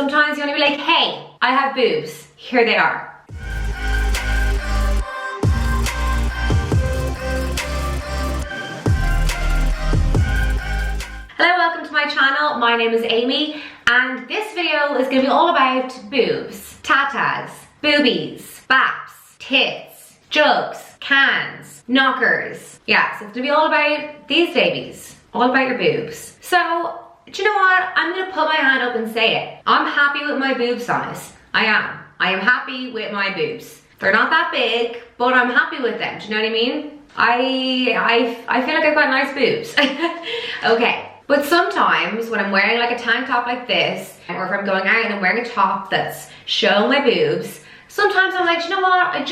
Sometimes you want to be like, hey, I have boobs. Here they are. Hello, welcome to my channel. My name is Amy, and this video is going to be all about boobs, tatas, boobies, baps, tits, jugs, cans, knockers. Yeah, so it's going to be all about these babies, all about your boobs. So, do you know what? I'm going to put my hand up and say it. I'm happy with my boob size. I am. I am happy with my boobs. They're not that big, but I'm happy with them. Do you know what I mean? I feel like I've got nice boobs. Okay. But sometimes when I'm wearing like a tank top like this, or if I'm going out and I'm wearing a top that's showing my boobs, sometimes I'm like, you know what? I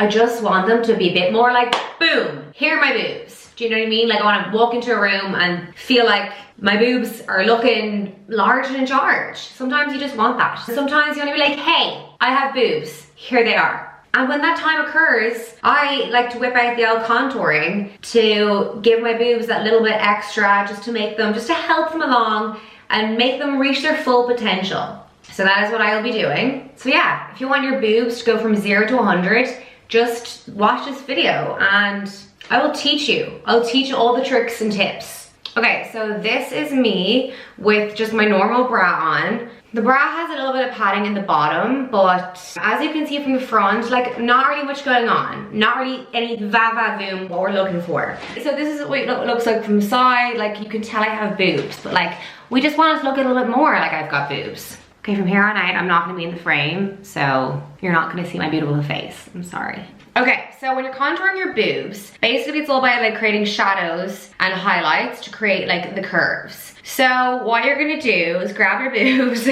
just want them to be a bit more like, boom, here are my boobs. Do you know what I mean? Like I want to walk into a room and feel like my boobs are looking large and in charge. Sometimes you just want that. Sometimes you want to be like, hey, I have boobs. Here they are. And when that time occurs, I like to whip out the old contouring to give my boobs that little bit extra, just to help them along and make them reach their full potential. So that is what I will be doing. So yeah, if you want your boobs to go from 0 to 100, just watch this video and I will teach you. I'll teach you all the tricks and tips. Okay, so this is me with just my normal bra on. The bra has a little bit of padding in the bottom, but as you can see from the front, like not really much going on. Not really any va-va-voom what we're looking for. So this is what it looks like from the side. Like you can tell I have boobs, but like we just want it to look a little bit more like I've got boobs. Okay, from here on out, I'm not gonna be in the frame, so you're not gonna see my beautiful face. I'm sorry. Okay, so when you're contouring your boobs, basically it's all about like creating shadows and highlights to create like the curves. So what you're gonna do is grab your boobs.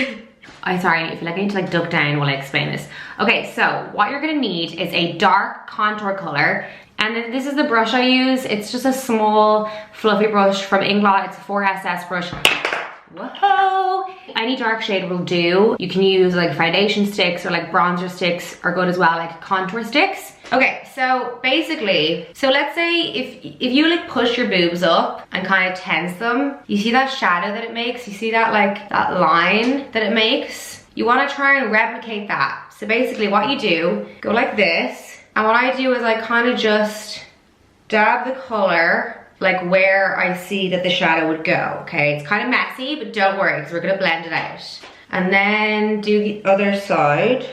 I feel like I need to like duck down while I explain this. Okay, so what you're gonna need is a dark contour color. And then this is the brush I use. It's just a small fluffy brush from Inglot. It's a 4SS brush. Whoa! Any dark shade will do. You can use like foundation sticks or like bronzer sticks are good as well, like contour sticks. Okay, so basically, so let's say if you like push your boobs up and kind of tense them, you see that shadow that it makes? You see that like that line that it makes? You want to try and replicate that. So basically what you do, go like this, and what I do is I kind of just dab the color like where I see that the shadow would go, okay? It's kind of messy, but don't worry, because we're gonna blend it out. And then do the other side.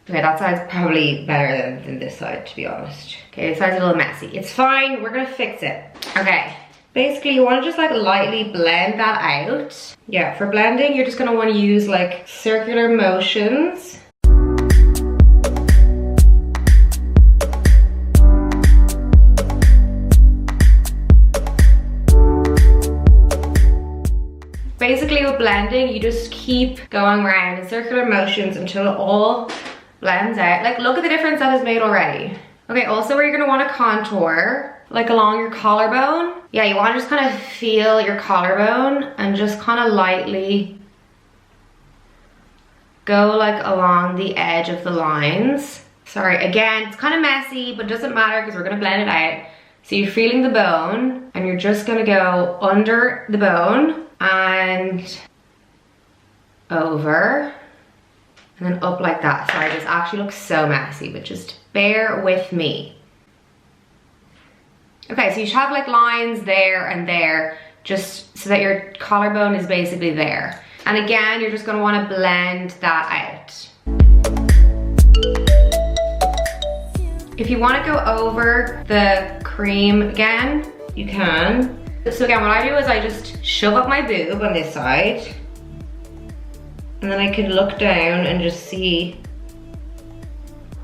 Okay, that side's probably better than this side, to be honest. Okay, this side's a little messy. It's fine, we're gonna fix it. Okay, basically you wanna just like lightly blend that out. Yeah, for blending, you're just gonna wanna use like circular motions. Basically with blending, you just keep going around in circular motions until it all blends out. Like look at the difference that has made already. Okay, also where you're gonna wanna contour, like along your collarbone. Yeah, you wanna just kind of feel your collarbone and just kind of lightly go like along the edge of the lines. Sorry, again, it's kind of messy, but it doesn't matter because we're gonna blend it out. So you're feeling the bone and you're just gonna go under the bone and over and then up like that. Sorry, this actually looks so messy, but just bear with me. Okay, so you should have like lines there and there, just so that your collarbone is basically there. And again, you're just gonna wanna blend that out. If you wanna go over the cream again, you can. So again, what I do is I just shove up my boob on this side, and then I can look down and just see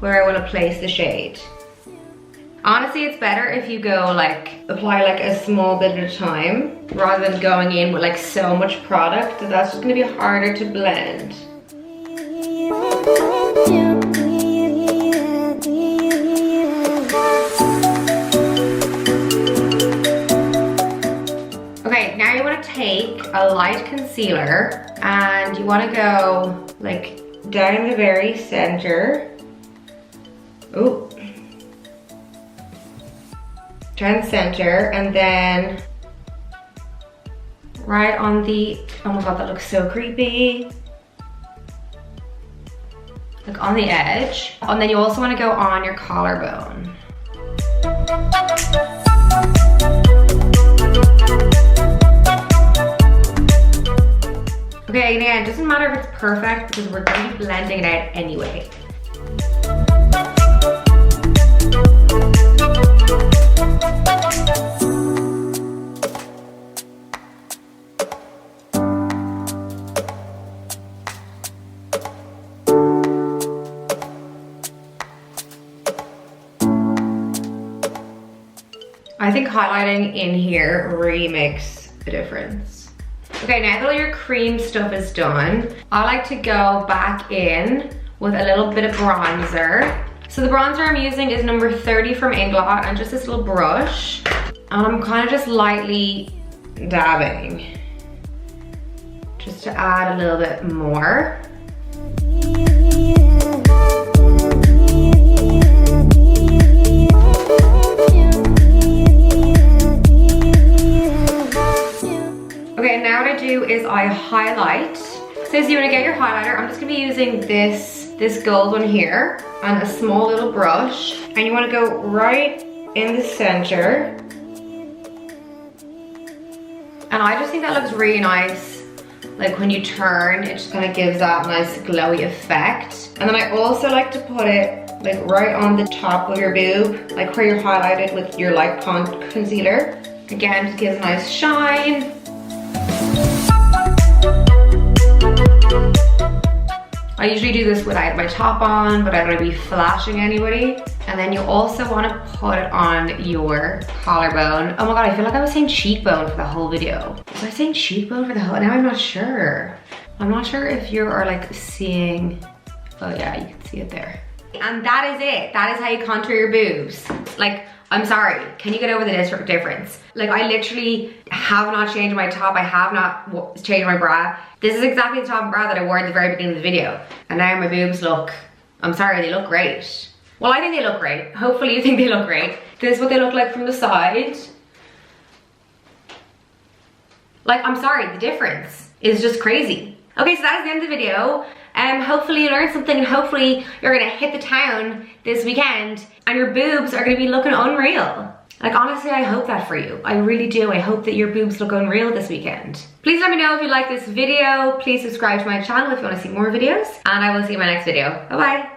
where I want to place the shade. Honestly, it's better if you go like, apply like a small bit at a time, rather than going in with like so much product. That's just gonna be harder to blend. Okay, now you want to take a light concealer and you want to go like down the very center. Ooh. Down the center, and then right on the, oh my god, that looks so creepy. Like on the edge. And then you also want to go on your collarbone. Okay, and again, it doesn't matter if it's perfect because we're going to be blending it out anyway. I think highlighting in here really makes a difference. Okay, now that all your cream stuff is done, I like to go back in with a little bit of bronzer. So the bronzer I'm using is number 30 from Inglot and just this little brush. And I'm kind of just lightly dabbing, just to add a little bit more. Okay, now what I do is I highlight. So as you want to get your highlighter, I'm just gonna be using this gold one here and a small little brush. And you want to go right in the center. And I just think that looks really nice. Like when you turn, it just kind of gives that nice glowy effect. And then I also like to put it like right on the top of your boob, like where you're highlighted with your light concealer. Again, just gives a nice shine. I usually do this without my top on, but I don't want to be flashing anybody. And then you also want to put it on your collarbone. Oh my god, I feel like I was saying cheekbone for the whole video. Was I saying cheekbone for the whole? Now I'm not sure. I'm not sure if you are like seeing. Oh yeah, you can see it there. And that is it. That is how you contour your boobs. Like, I'm sorry, can you get over the difference? Like, I literally have not changed my top. I have not changed my bra. This is exactly the top and bra that I wore at the very beginning of the video. And now my boobs look, I'm sorry, they look great. Well, I think they look great. Hopefully you think they look great. This is what they look like from the side. Like, I'm sorry, the difference is just crazy. Okay, so that is the end of the video. Hopefully you learned something and hopefully you're gonna hit the town this weekend and your boobs are gonna be looking unreal. Like, honestly, I hope that for you. I really do. I hope that your boobs look unreal this weekend. Please let me know if you like this video. Please subscribe to my channel if you wanna see more videos, and I will see you in my next video. Bye-bye.